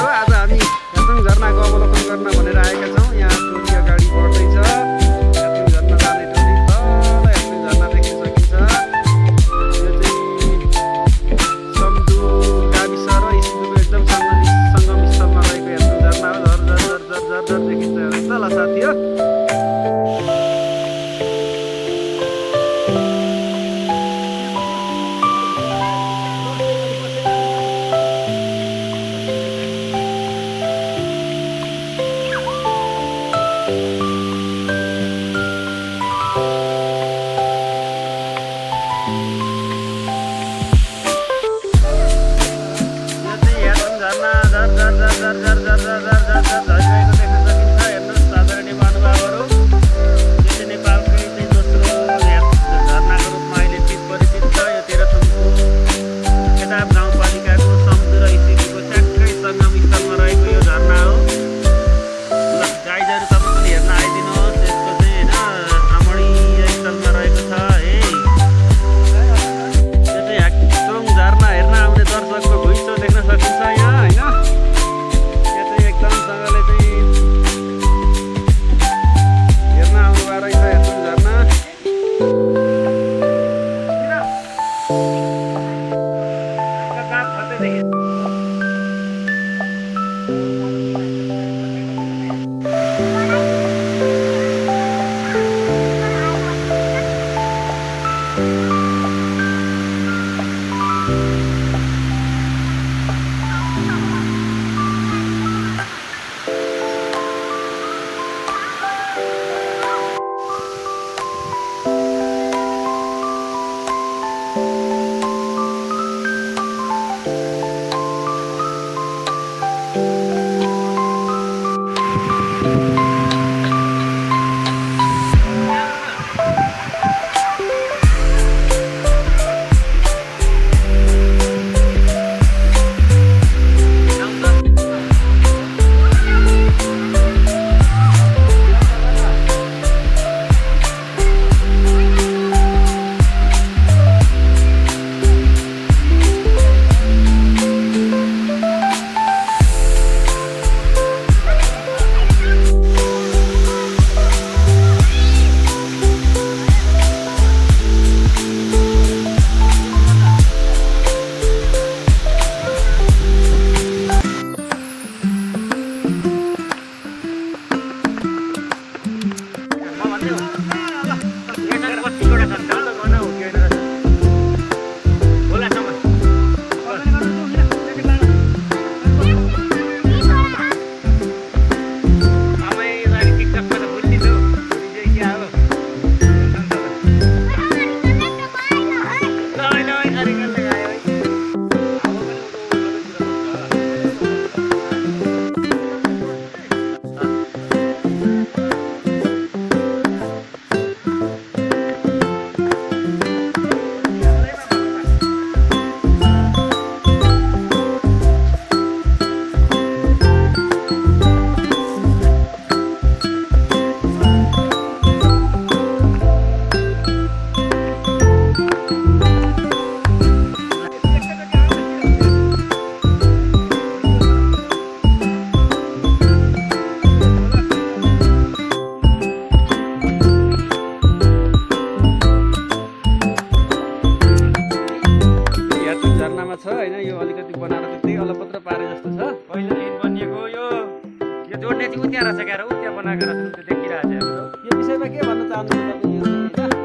महानुभावहरू, आज हामी यातुङ झरनाको अवलोकन गर्न भनेर आएका छौँ। यहाँ टोली अगाडि बढ्दैछ। यातुङ झरना जाने टोली तल यातुङ झरना देख्न सकिन्छ। यो चाहिँ सम्दुर गाविस र इसिदुरको एकदम सङ्गम स्थलमा रहेको यातुङ झरना हो। झर देखिन्छ तल साथी हो। छ हैन, यो अलिकति बनाएर त्यही अलपत्र पारे जस्तो छ। पहिला लेन बनिएको यो जोड्ने चाहिँ उत्यहाँ रहेछ क्यार, उत्यहाँ बनाएको रहेछ, त्यो देखिरहेको छ हाम्रो। यो विषयमा के भन्न चाहनुहुन्छ तपाईँ?